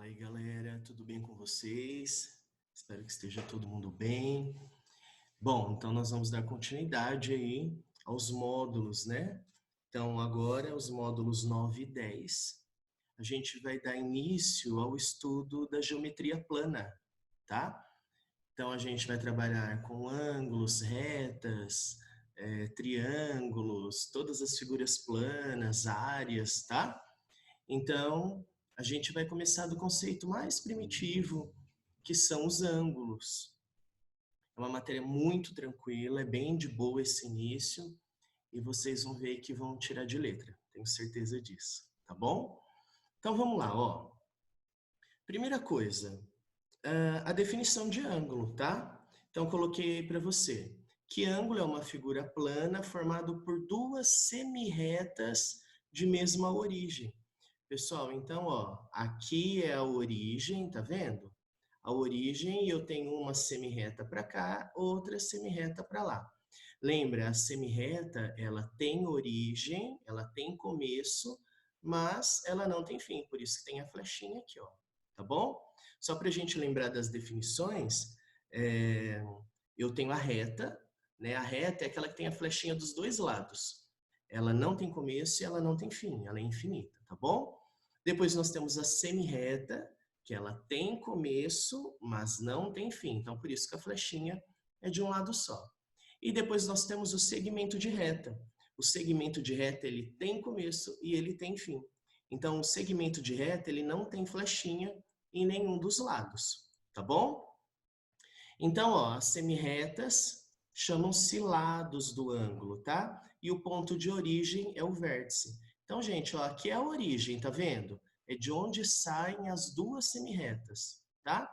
Fala aí, galera, tudo bem com vocês? Espero que esteja todo mundo bem. Bom, então nós vamos dar continuidade aí aos módulos, né? Então, agora, os módulos 9 e 10, a gente vai dar início ao estudo da geometria plana, tá? Então, a gente vai trabalhar com ângulos, retas, triângulos, todas as figuras planas, áreas, tá? Então, a gente vai começar do conceito mais primitivo, que são os ângulos. É uma matéria muito tranquila, é bem de boa esse início, e vocês vão ver que vão tirar de letra, tenho certeza disso, tá bom? Então vamos lá, ó. Primeira coisa, a definição de ângulo, tá? Então coloquei para você que ângulo é uma figura plana formado por duas semi-retas de mesma origem. Pessoal, então, ó, aqui é a origem, tá vendo? A origem, eu tenho uma semi-reta para cá, outra semi-reta para lá. Lembra, a semi-reta, ela tem origem, ela tem começo, mas ela não tem fim, por isso que tem a flechinha aqui, ó, tá bom? Só para a gente lembrar das definições, eu tenho a reta, né? A reta é aquela que tem a flechinha dos dois lados. Ela não tem começo e ela não tem fim, ela é infinita, tá bom? Depois nós temos a semi-reta, que ela tem começo, mas não tem fim. Então, por isso que a flechinha é de um lado só. E depois nós temos o segmento de reta. O segmento de reta, ele tem começo e ele tem fim. Então, o segmento de reta, ele não tem flechinha em nenhum dos lados, tá bom? Então, ó, as semi-retas chamam-se lados do ângulo, tá? E o ponto de origem é o vértice. Então, gente, ó, aqui é a origem, tá vendo? É de onde saem as duas semi-retas, tá?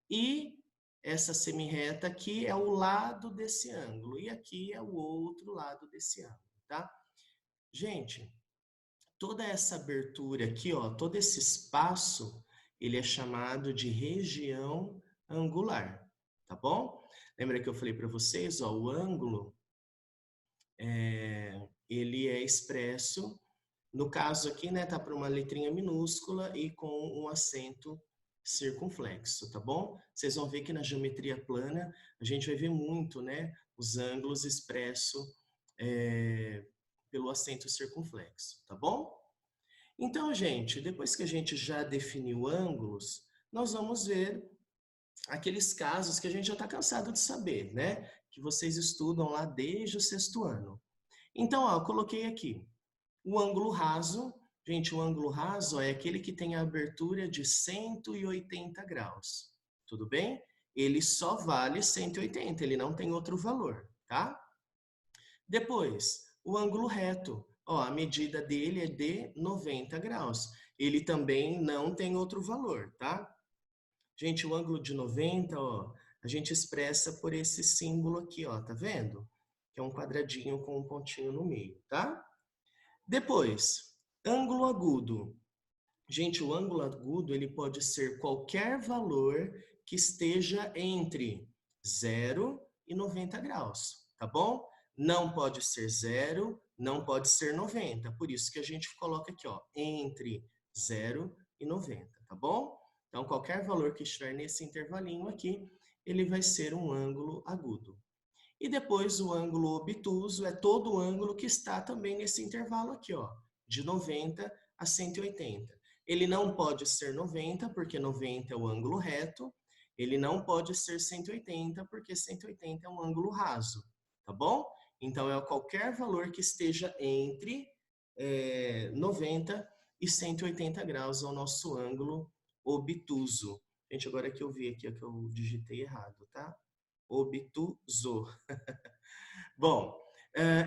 E essa semi-reta aqui é o lado desse ângulo. E aqui é o outro lado desse ângulo, tá? Gente, toda essa abertura aqui, ó, todo esse espaço, ele é chamado de região angular, tá bom? Lembra que eu falei para vocês, ó, o ângulo, ele é expresso, no caso aqui, né, tá para uma letrinha minúscula e com um acento circunflexo, tá bom? Vocês vão ver que na geometria plana a gente vai ver muito, né, os ângulos expressos pelo acento circunflexo, tá bom? Então, gente, depois que a gente já definiu ângulos, nós vamos ver aqueles casos que a gente já está cansado de saber, né? Que vocês estudam lá desde o sexto ano. Então, ó, eu coloquei aqui o ângulo raso. Gente, o ângulo raso é aquele que tem a abertura de 180 graus. Tudo bem? Ele só vale 180, ele não tem outro valor, tá? Depois, o ângulo reto. Ó, a medida dele é de 90 graus. Ele também não tem outro valor, tá? Gente, o ângulo de 90, ó, a gente expressa por esse símbolo aqui, ó, tá vendo? Que é um quadradinho com um pontinho no meio, tá? Depois, ângulo agudo. Gente, o ângulo agudo, ele pode ser qualquer valor que esteja entre 0 e 90 graus, tá bom? Não pode ser 0, não pode ser 90. Por isso que a gente coloca aqui, ó, entre 0 e 90, tá bom? Então, qualquer valor que estiver nesse intervalinho aqui, ele vai ser um ângulo agudo. E depois o ângulo obtuso é todo o ângulo que está também nesse intervalo aqui, ó, de 90 a 180. Ele não pode ser 90, porque 90 é o ângulo reto. Ele não pode ser 180, porque 180 é um ângulo raso, tá bom? Então, é qualquer valor que esteja entre 90 e 180 graus é o nosso ângulo obtuso. Gente, agora que eu vi aqui, é que eu digitei errado, tá? Obtuso. Bom,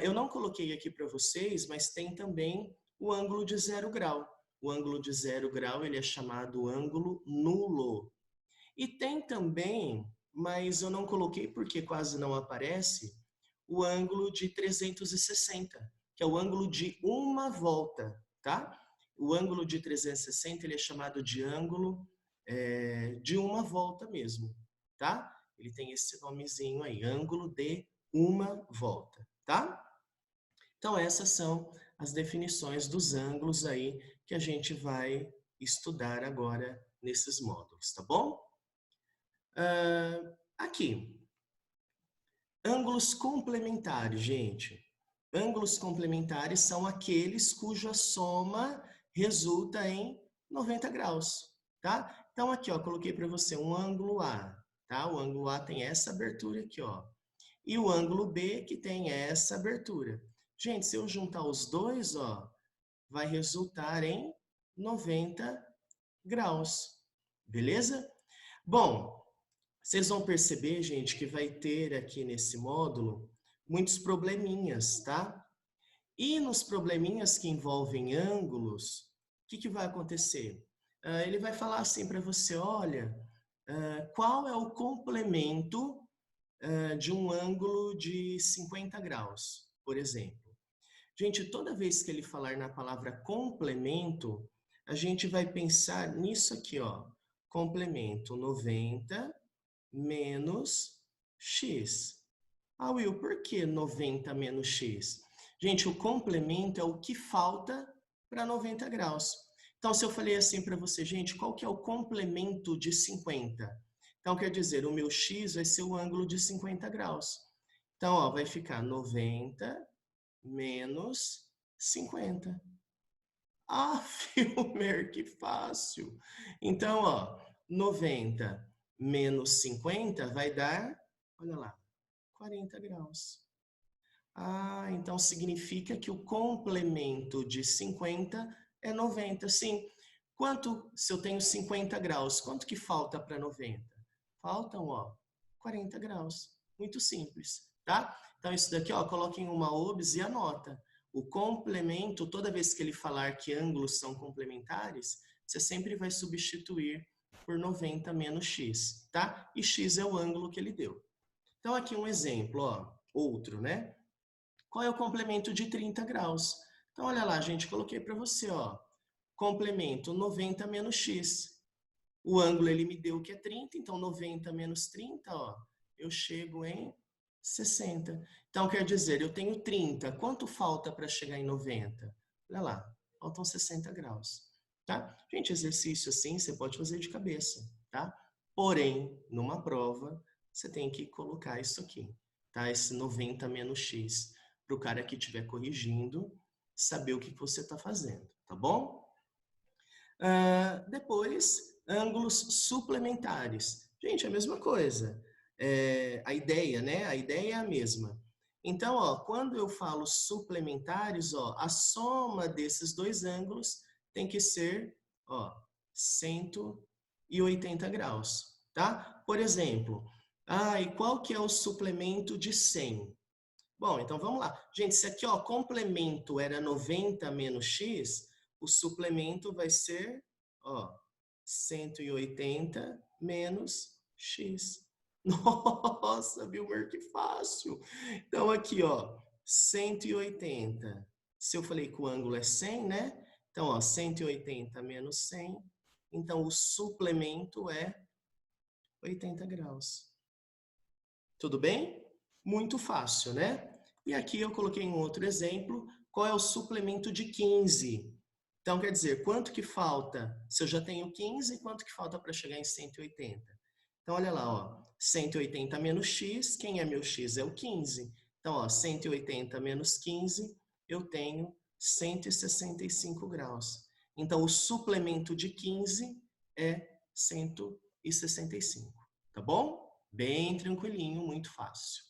eu não coloquei aqui para vocês, mas tem também o ângulo de 0 grau. O ângulo de 0 grau, ele é chamado ângulo nulo. E tem também, mas eu não coloquei porque quase não aparece, o ângulo de 360, que é o ângulo de uma volta, tá? O ângulo de 360, ele é chamado de ângulo de uma volta mesmo, tá? Ele tem esse nomezinho aí, ângulo de uma volta, tá? Então, essas são as definições dos ângulos aí que a gente vai estudar agora nesses módulos, tá bom? Aqui, ângulos complementares, gente. Ângulos complementares são aqueles cuja soma resulta em 90 graus, tá? Então, aqui, ó, coloquei para você um ângulo A, tá? O ângulo A tem essa abertura aqui, ó. E o ângulo B que tem essa abertura. Gente, se eu juntar os dois, ó, vai resultar em 90 graus, beleza? Bom, vocês vão perceber, gente, que vai ter aqui nesse módulo muitos probleminhas, tá? E nos probleminhas que envolvem ângulos, o que vai acontecer? Ele vai falar assim para você, olha, qual é o complemento de um ângulo de 50 graus, por exemplo. Gente, toda vez que ele falar na palavra complemento, a gente vai pensar nisso aqui, ó. Complemento 90 menos x. Ah, Will, por que 90 menos x? Gente, o complemento é o que falta para 90 graus. Então, se eu falei assim para você, gente, qual que é o complemento de 50? Então, quer dizer, o meu x vai ser o ângulo de 50 graus. Então, ó, vai ficar 90 menos 50. Ah, Filmer, que fácil. Então, ó, 90 menos 50 vai dar, olha lá, 40 graus. Ah, então significa que o complemento de 50 é 90. Sim. Quanto, se eu tenho 50 graus, quanto que falta para 90? Faltam, ó, 40 graus. Muito simples, tá? Então, isso daqui, ó, coloque em uma OBS e anota. O complemento, toda vez que ele falar que ângulos são complementares, você sempre vai substituir por 90 menos x, tá? E x é o ângulo que ele deu. Então, aqui um exemplo, ó, outro, né? Qual é o complemento de 30 graus? Então, olha lá, gente, coloquei para você, ó. Complemento 90 menos x. O ângulo ele me deu que é 30, então 90 menos 30, ó, eu chego em 60. Então, quer dizer, eu tenho 30. Quanto falta para chegar em 90? Olha lá, faltam 60 graus. Tá? Gente, exercício assim você pode fazer de cabeça, tá? Porém, numa prova, você tem que colocar isso aqui, tá? Esse 90 menos x, para o cara que estiver corrigindo, saber o que você está fazendo, tá bom? Depois, ângulos suplementares. Gente, é a mesma coisa. A ideia, né? A ideia é a mesma. Então, ó, quando eu falo suplementares, ó, a soma desses dois ângulos tem que ser, ó, 180 graus, tá? Por exemplo, e qual que é o suplemento de 100? Bom, então vamos lá. Gente, se aqui, ó, complemento era 90 menos x, o suplemento vai ser, ó, 180 menos x. Nossa, Vilmer, que fácil. Então aqui, ó, 180. Se eu falei que o ângulo é 100, né? Então, ó, 180 menos 100. Então, o suplemento é 80 graus. Tudo bem? Muito fácil, né? E aqui eu coloquei um outro exemplo. Qual é o suplemento de 15? Então, quer dizer, quanto que falta? Se eu já tenho 15, quanto que falta para chegar em 180? Então, olha lá, ó. 180 menos x, quem é meu x? É o 15. Então, ó, 180 menos 15, eu tenho 165 graus. Então, o suplemento de 15 é 165, tá bom? Bem tranquilinho, muito fácil.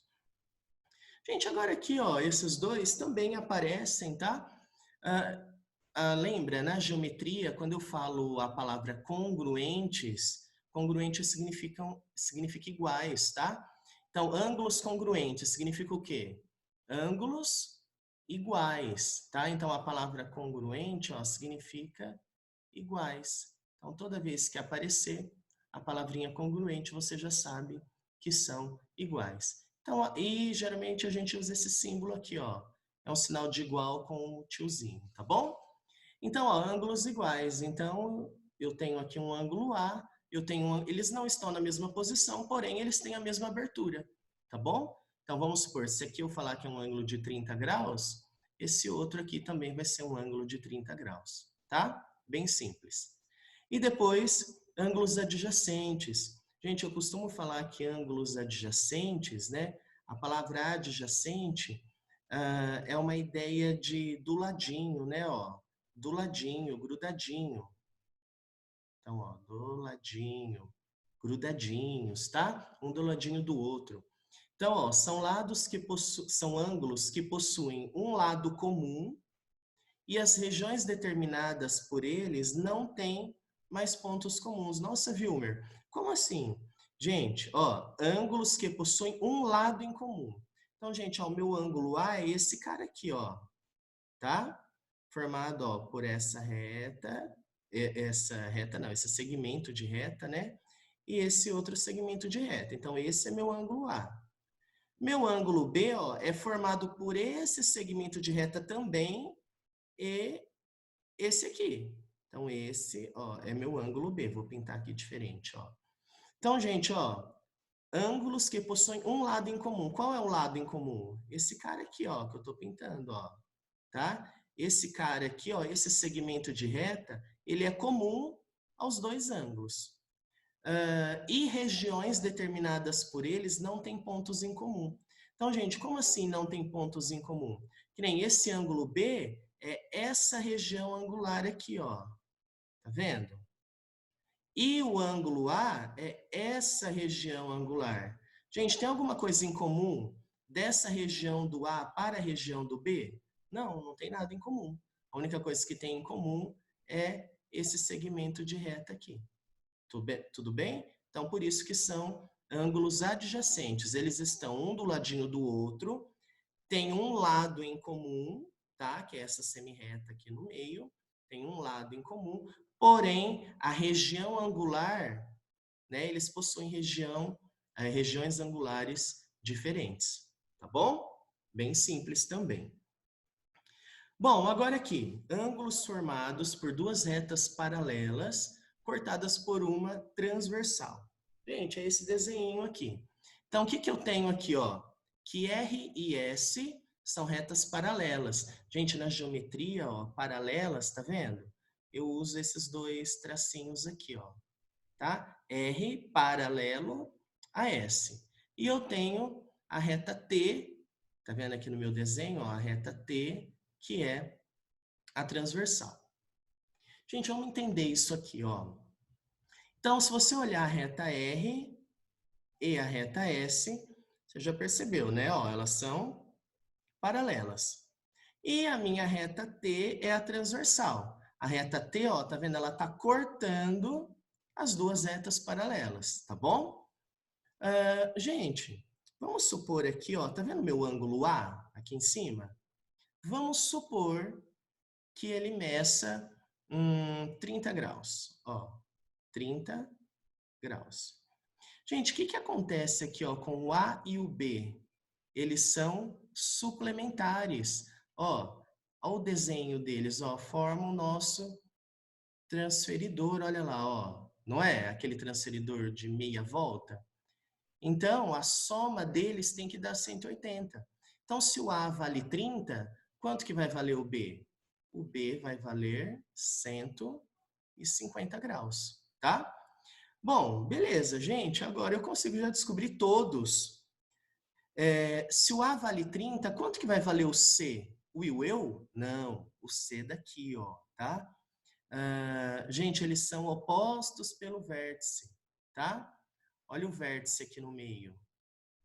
Gente, agora aqui, ó, esses dois também aparecem, tá? Lembra, na geometria, quando eu falo a palavra congruentes, congruentes significa iguais, tá? Então, ângulos congruentes significa o quê? Ângulos iguais, tá? Então, a palavra congruente, ó, significa iguais. Então, toda vez que aparecer a palavrinha congruente, você já sabe que são iguais. Então, e geralmente a gente usa esse símbolo aqui, ó. É um sinal de igual com o tiozinho, tá bom? Então, ó, ângulos iguais. Então, eu tenho aqui um ângulo A, eles não estão na mesma posição, porém eles têm a mesma abertura, tá bom? Então, vamos supor, se aqui eu falar que é um ângulo de 30 graus, esse outro aqui também vai ser um ângulo de 30 graus, tá? Bem simples. E depois, ângulos adjacentes. Gente, eu costumo falar que ângulos adjacentes, né? A palavra adjacente é uma ideia de do ladinho, né? Ó, do ladinho, grudadinho. Então, ó, do ladinho, grudadinhos, tá? Um do ladinho do outro. Então, ó, são são ângulos que possuem um lado comum e as regiões determinadas por eles não têm mais pontos comuns. Nossa, Vilmer, como assim? Gente, ó, ângulos que possuem um lado em comum. Então, gente, ó, o meu ângulo A é esse cara aqui, ó, tá? Formado, ó, por essa reta, esse segmento de reta, né? E esse outro segmento de reta. Então, esse é meu ângulo A. Meu ângulo B, ó, é formado por esse segmento de reta também e esse aqui. Então, esse, ó, é meu ângulo B. Vou pintar aqui diferente, ó. Então, gente, ó, ângulos que possuem um lado em comum. Qual é o lado em comum? Esse cara aqui, ó, que eu tô pintando, ó, tá? Esse cara aqui, ó, esse segmento de reta, ele é comum aos dois ângulos. E regiões determinadas por eles não têm pontos em comum. Então, gente, como assim não tem pontos em comum? Que nem esse ângulo B é essa região angular aqui, ó. Tá vendo? E o ângulo A é essa região angular. Gente, tem alguma coisa em comum dessa região do A para a região do B? Não, não tem nada em comum. A única coisa que tem em comum é esse segmento de reta aqui. Tudo bem? Então, por isso que são ângulos adjacentes. Eles estão um do ladinho do outro, tem um lado em comum, tá? Que é essa semirreta aqui no meio, tem um lado em comum, porém, a região angular, né? Eles possuem regiões angulares diferentes, tá bom? Bem simples também. Bom, agora aqui, ângulos formados por duas retas paralelas cortadas por uma transversal. Gente, é esse desenho aqui. Então, o que que eu tenho aqui, ó? Que R e S são retas paralelas. Gente, na geometria, ó, paralelas, tá vendo? Eu uso esses dois tracinhos aqui, ó, tá? R paralelo a S. E eu tenho a reta T, tá vendo aqui no meu desenho, ó, a reta T, que é a transversal. Gente, vamos entender isso aqui, ó. Então, se você olhar a reta R e a reta S, você já percebeu, né? Ó, elas são paralelas. E a minha reta T é a transversal. A reta T, ó, tá vendo? Ela tá cortando as duas retas paralelas, tá bom? Gente, vamos supor aqui, ó, tá vendo meu ângulo A aqui em cima? Vamos supor que ele meça 30 graus, ó, 30 graus. Gente, o que que acontece aqui, ó, com o A e o B? Eles são suplementares. Ó, o desenho deles, ó, forma o nosso transferidor, olha lá, ó. Não é aquele transferidor de meia volta? Então, a soma deles tem que dar 180. Então, se o A vale 30, quanto que vai valer o B? O B vai valer 150 graus, tá? Bom, beleza, gente. Agora eu consigo já descobrir todos. Se o A vale 30, quanto que vai valer o C? O e o eu? Não, o C daqui, ó, tá? Gente, eles são opostos pelo vértice, tá? Olha o vértice aqui no meio,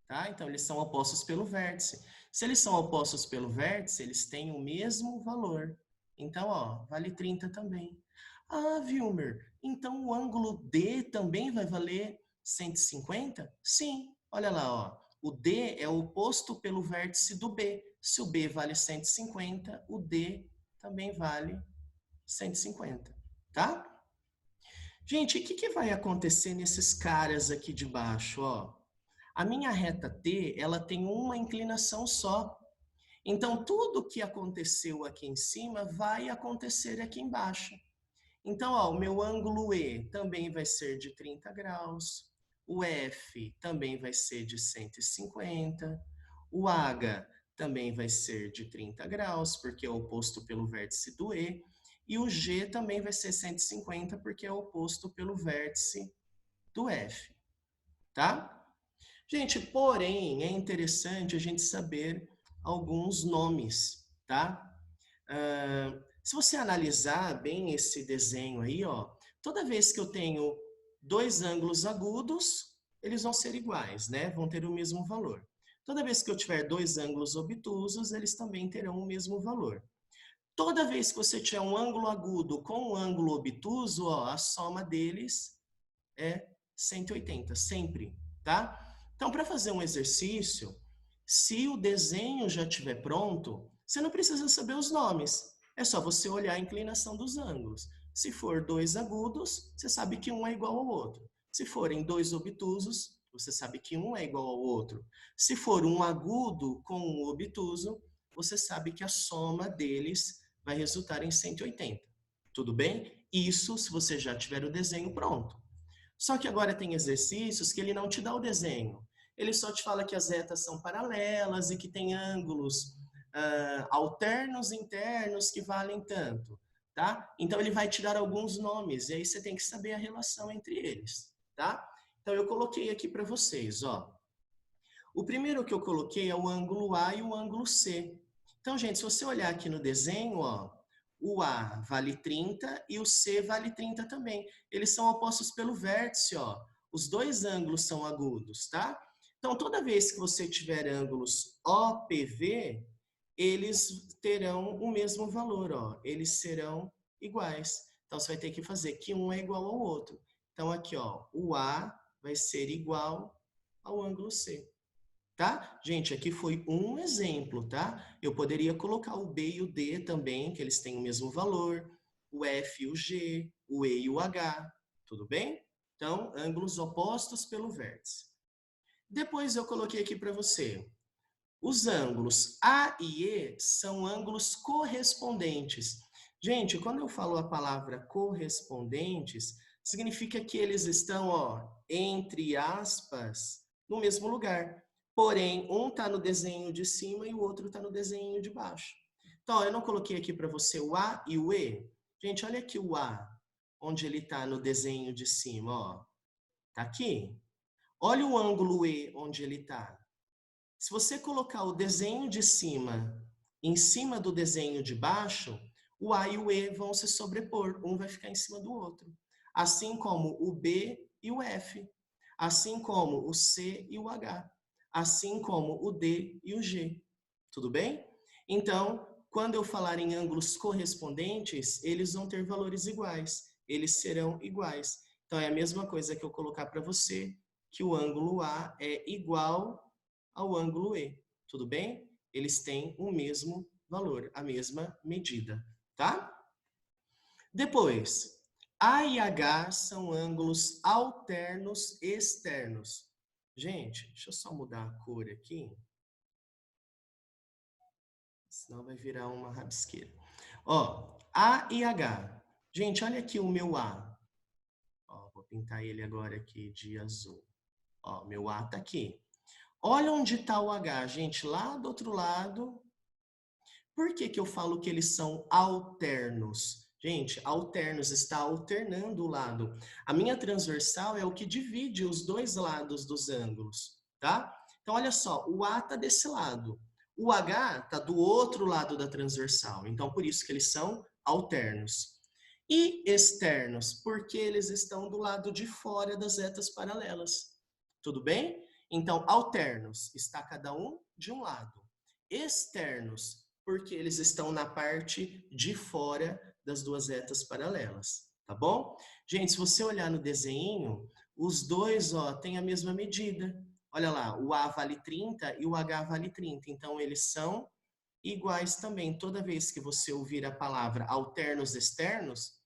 tá? Então, eles são opostos pelo vértice. Se eles são opostos pelo vértice, eles têm o mesmo valor. Então, ó, vale 30 também. Ah, Vilmer, então o ângulo D também vai valer 150? Sim, olha lá, ó. O D é o oposto pelo vértice do B. Se o B vale 150, o D também vale 150, tá? Gente, o que que vai acontecer nesses caras aqui de baixo, ó? A minha reta T, ela tem uma inclinação só. Então, tudo que aconteceu aqui em cima vai acontecer aqui embaixo. Então, ó, o meu ângulo E também vai ser de 30 graus, o F também vai ser de 150, o H também vai ser de 30 graus, porque é oposto pelo vértice do E, e o G também vai ser 150, porque é oposto pelo vértice do F, tá? Gente, porém, é interessante a gente saber alguns nomes, tá? Se você analisar bem esse desenho aí, ó, toda vez que eu tenho dois ângulos agudos, eles vão ser iguais, né? Vão ter o mesmo valor. Toda vez que eu tiver dois ângulos obtusos, eles também terão o mesmo valor. Toda vez que você tiver um ângulo agudo com um ângulo obtuso, ó, a soma deles é 180, sempre, tá? Então, para fazer um exercício, se o desenho já estiver pronto, você não precisa saber os nomes. É só você olhar a inclinação dos ângulos. Se for dois agudos, você sabe que um é igual ao outro. Se forem dois obtusos, você sabe que um é igual ao outro. Se for um agudo com um obtuso, você sabe que a soma deles vai resultar em 180. Tudo bem? Isso se você já tiver o desenho pronto. Só que agora tem exercícios que ele não te dá o desenho. Ele só te fala que as retas são paralelas e que tem ângulos alternos internos que valem tanto, tá? Então ele vai te dar alguns nomes e aí você tem que saber a relação entre eles, tá? Então eu coloquei aqui para vocês, ó. O primeiro que eu coloquei é o ângulo A e o ângulo C. Então, gente, se você olhar aqui no desenho, ó, o A vale 30 e o C vale 30 também. Eles são opostos pelo vértice, ó. Os dois ângulos são agudos, tá? Então, toda vez que você tiver ângulos OPV, eles terão o mesmo valor, ó. Eles serão iguais. Então, você vai ter que fazer que um é igual ao outro. Então, aqui, ó, o A vai ser igual ao ângulo C. Tá? Gente, aqui foi um exemplo, tá? Eu poderia colocar o B e o D também, que eles têm o mesmo valor, o F e o G, o E e o H, tudo bem? Então, ângulos opostos pelo vértice. Depois eu coloquei aqui para você. Os ângulos A e E são ângulos correspondentes. Gente, quando eu falo a palavra correspondentes, significa que eles estão, ó, entre aspas, no mesmo lugar. Porém, um está no desenho de cima e o outro está no desenho de baixo. Então, ó, eu não coloquei aqui para você o A e o E. Gente, olha aqui o A, onde ele está no desenho de cima, ó. Tá aqui. Olha o ângulo E, onde ele está. Se você colocar o desenho de cima em cima do desenho de baixo, o A e o E vão se sobrepor, um vai ficar em cima do outro. Assim como o B e o F, assim como o C e o H, assim como o D e o G. Tudo bem? Então, quando eu falar em ângulos correspondentes, eles vão ter valores iguais, eles serão iguais. Então, é a mesma coisa que eu colocar para você, que o ângulo A é igual ao ângulo E, tudo bem? Eles têm o mesmo valor, a mesma medida, tá? Depois, A e H são ângulos alternos externos. Gente, deixa eu só mudar a cor aqui, senão vai virar uma rabisqueira. Ó, A e H. Gente, olha aqui o meu A. Ó, vou pintar ele agora aqui de azul. Ó, meu A tá aqui. Olha onde está o H, gente, lá do outro lado. Por que que eu falo que eles são alternos? Gente, alternos, está alternando o lado. A minha transversal é o que divide os dois lados dos ângulos, tá? Então, olha só, o A está desse lado. O H está do outro lado da transversal. Então, por isso que eles são alternos. E externos, porque eles estão do lado de fora das retas paralelas. Tudo bem? Então, alternos, está cada um de um lado. Externos, porque eles estão na parte de fora das duas retas paralelas, tá bom? Gente, se você olhar no desenho, os dois, ó, têm a mesma medida. Olha lá, o A vale 30 e o H vale 30. Então, eles são iguais também. Toda vez que você ouvir a palavra alternos externos,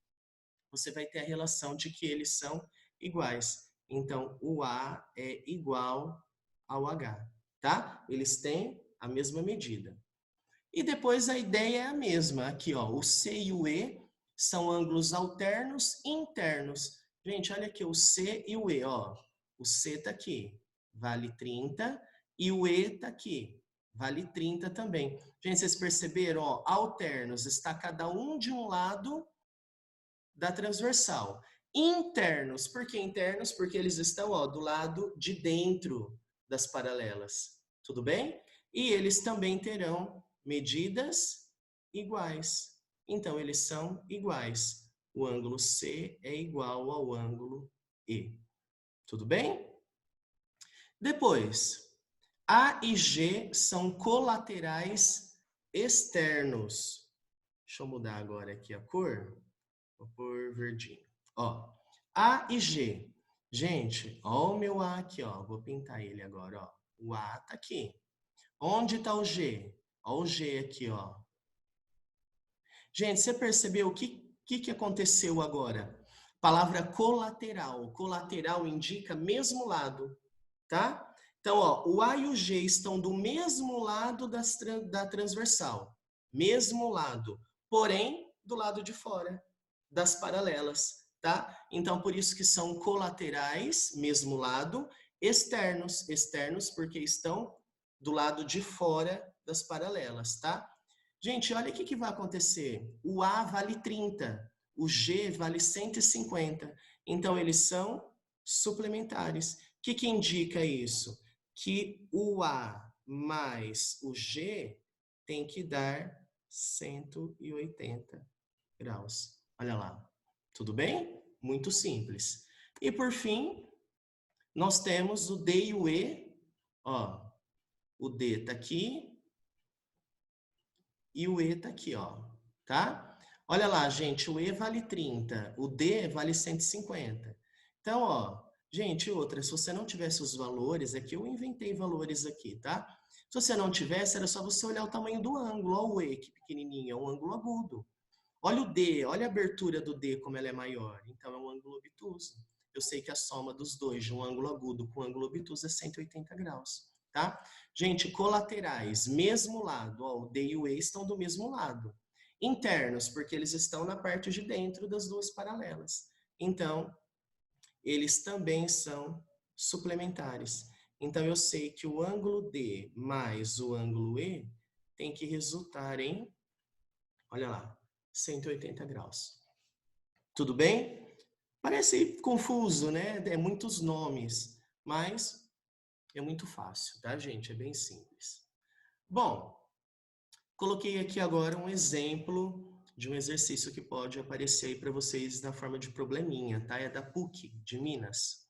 você vai ter a relação de que eles são iguais. Então, o A é igual ao H, tá? Eles têm a mesma medida. E depois a ideia é a mesma. Aqui, ó, o C e o E são ângulos alternos e internos. Gente, olha aqui o C e o E, ó. O C tá aqui, vale 30, e o E tá aqui, vale 30 também. Gente, vocês perceberam, ó, alternos, está cada um de um lado da transversal. Internos, por que internos? Porque eles estão, ó, do lado de dentro das paralelas, tudo bem? E eles também terão medidas iguais. Então, eles são iguais. O ângulo C é igual ao ângulo E. Tudo bem? Depois, A e G são colaterais externos. Deixa eu mudar agora aqui a cor. Vou pôr verdinho. Ó, A e G. Gente, ó o meu A aqui, ó. Vou pintar ele agora, ó. O A tá aqui. Onde tá o G? Ó o G aqui, ó. Gente, você percebeu o que aconteceu agora? Palavra colateral. Colateral indica mesmo lado, tá? Então, ó, o A e o G estão do mesmo lado da transversal. Mesmo lado. Porém, do lado de fora das paralelas, tá? Então, por isso que são colaterais, mesmo lado, externos. Externos porque estão do lado de fora das paralelas, tá? Gente, olha o que vai acontecer. O A vale 30, o G vale 150. Então, eles são suplementares. O que indica isso? Que o A mais o G tem que dar 180 graus. Olha lá. Tudo bem? Muito simples. E, por fim, nós temos o D e o E. Ó, o D está aqui. E o E tá aqui, ó, tá? Olha lá, gente, o E vale 30, o D vale 150. Então, ó, gente, outra, se você não tivesse os valores, aqui eu inventei valores aqui, tá? Se você não tivesse, era só você olhar o tamanho do ângulo, ó o E, que pequenininho, é um ângulo agudo. Olha o D, olha a abertura do D, como ela é maior. Então, é um ângulo obtuso. Eu sei que a soma dos dois, de um ângulo agudo com um ângulo obtuso, é 180 graus. Tá? Gente, colaterais, mesmo lado, ó, o D e o E estão do mesmo lado. Internos, porque eles estão na parte de dentro das duas paralelas. Então, eles também são suplementares. Então, eu sei que o ângulo D mais o ângulo E tem que resultar em, olha lá, 180 graus. Tudo bem? Parece confuso, né? É muitos nomes, mas é muito fácil, tá, gente? É bem simples. Bom, coloquei aqui agora um exemplo de um exercício que pode aparecer aí para vocês na forma de probleminha, tá? É da PUC, de Minas.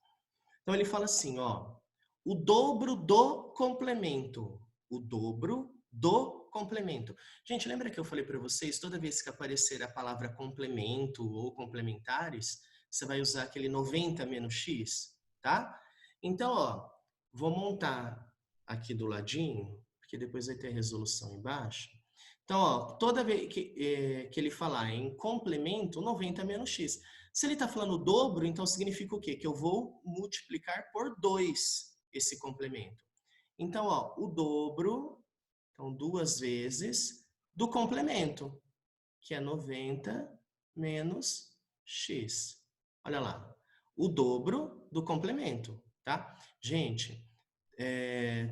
Então, ele fala assim, ó, o dobro do complemento. O dobro do complemento. Gente, lembra que eu falei para vocês, toda vez que aparecer a palavra complemento ou complementares, você vai usar aquele 90 menos x, tá? Então, ó, vou montar aqui do ladinho, porque depois vai ter a resolução embaixo. Então, ó, toda vez que ele falar em complemento, 90 menos x. Se ele está falando dobro, então significa o quê? Que eu vou multiplicar por 2 esse complemento. Então, ó, o dobro, então 2 vezes, do complemento, que é 90 menos x. Olha lá, o dobro do complemento, tá? Gente,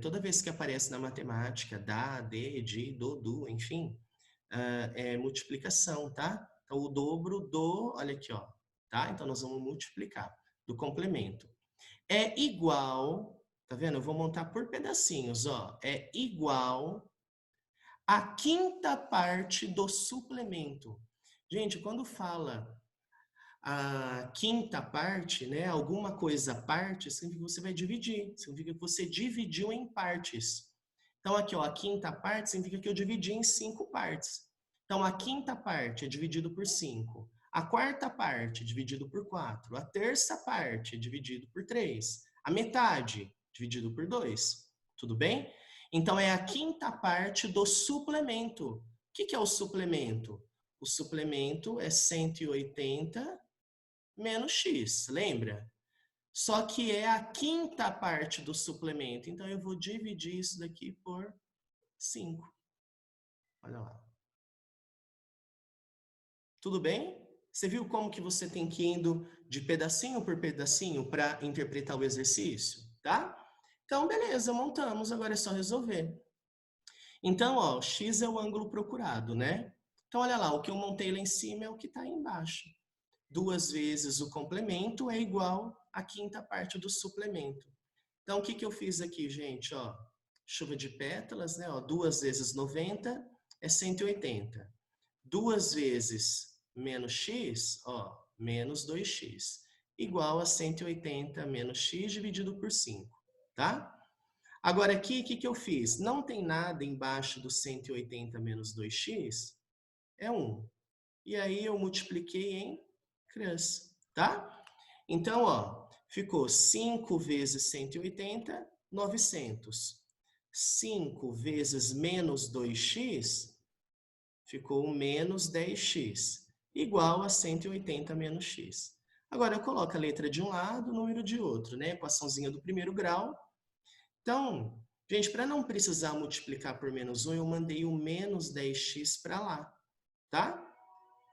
toda vez que aparece na matemática, dá, de, do, enfim, é multiplicação, tá? Então, o dobro do, olha aqui, ó, tá? Então, nós vamos multiplicar do complemento. É igual, tá vendo? Eu vou montar por pedacinhos, ó. É igual a quinta parte do suplemento. Gente, quando fala a quinta parte, né, alguma coisa parte, significa que você vai dividir, significa que você dividiu em partes. Então, aqui, ó, a quinta parte significa que eu dividi em 5 partes. Então, a quinta parte é dividido por 5. A quarta parte é dividido por 4. A terça parte é dividido por 3. A metade, dividido por 2. Tudo bem? Então, é a quinta parte do suplemento. O que é o suplemento? O suplemento é 180 menos x, lembra? Só que é a quinta parte do suplemento. Então, eu vou dividir isso daqui por 5. Olha lá. Tudo bem? Você viu como que você tem que ir indo de pedacinho por pedacinho para interpretar o exercício, tá? Então, beleza, montamos. Agora é só resolver. Então, ó, x é o ângulo procurado, né? Então, olha lá, o que eu montei lá em cima é o que está aí embaixo. 2 vezes o complemento é igual à quinta parte do suplemento. Então, o que eu fiz aqui, gente? Ó, chuva de pétalas, né? Ó, 2 vezes 90 é 180. 2 vezes menos x, ó, menos 2x, igual a 180 menos x dividido por 5, tá? Agora aqui, o que eu fiz? Não tem nada embaixo do 180 menos 2x, é 1. E aí eu multipliquei em cruz, tá? Então, ó, ficou 5 vezes 180, 900. 5 vezes menos 2x, ficou menos 10x, igual a 180 menos x. Agora eu coloco a letra de um lado, o número de outro, né? Equaçãozinha do primeiro grau. Então, gente, para não precisar multiplicar por menos 1, eu mandei o menos 10x para lá, tá?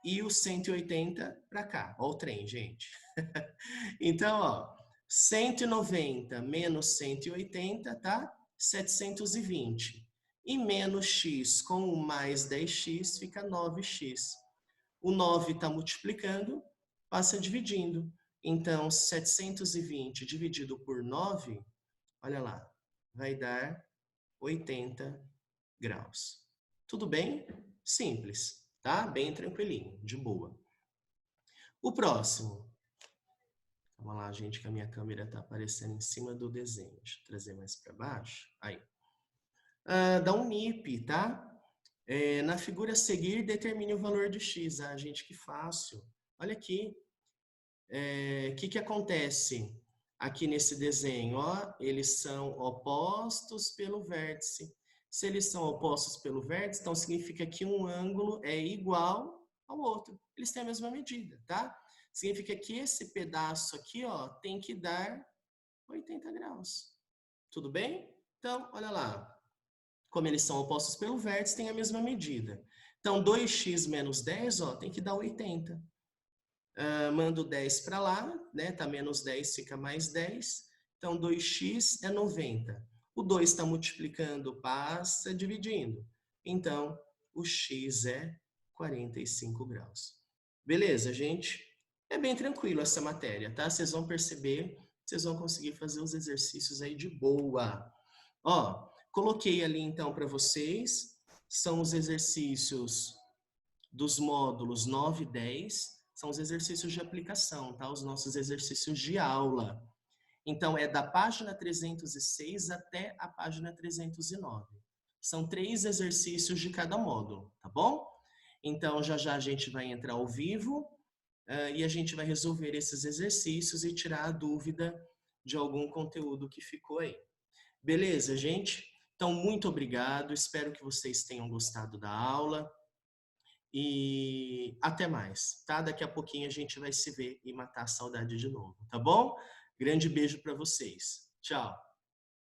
E o 180 para cá. Ó o trem, gente. Então, ó, 190 menos 180, tá? 720. E menos x com o mais 10x fica 9x. O 9 está multiplicando, passa dividindo. Então, 720 dividido por 9, olha lá, vai dar 80 graus. Tudo bem? Simples, tá? Bem tranquilinho, de boa. O próximo. Vamos lá, gente, que a minha câmera está aparecendo em cima do desenho. Deixa eu trazer mais para baixo. Aí. Da Unip, tá? Na figura a seguir, determine o valor de x. Ah, gente, que fácil. Olha aqui. O que acontece aqui nesse desenho? Ó, eles são opostos pelo vértice. Se eles são opostos pelo vértice, então significa que um ângulo é igual ao outro. Eles têm a mesma medida, tá? Significa que esse pedaço aqui, ó, tem que dar 80 graus. Tudo bem? Então, olha lá. Como eles são opostos pelo vértice, tem a mesma medida. Então, 2x menos 10, ó, tem que dar 80. Mando 10 para lá, né? Tá menos 10, fica mais 10. Então, 2x é 90. O 2 está multiplicando, passa dividindo. Então, o x é 45 graus. Beleza, gente? É bem tranquilo essa matéria, tá? Vocês vão perceber, vocês vão conseguir fazer os exercícios aí de boa. Ó, coloquei ali então para vocês, são os exercícios dos módulos 9 e 10, são os exercícios de aplicação, tá? Os nossos exercícios de aula. Então, é da página 306 até a página 309. São 3 exercícios de cada módulo, tá bom? Então, já já a gente vai entrar ao vivo e a gente vai resolver esses exercícios e tirar a dúvida de algum conteúdo que ficou aí. Beleza, gente? Então, muito obrigado. Espero que vocês tenham gostado da aula. E até mais, tá? Daqui a pouquinho a gente vai se ver e matar a saudade de novo, tá bom? Grande beijo para vocês. Tchau.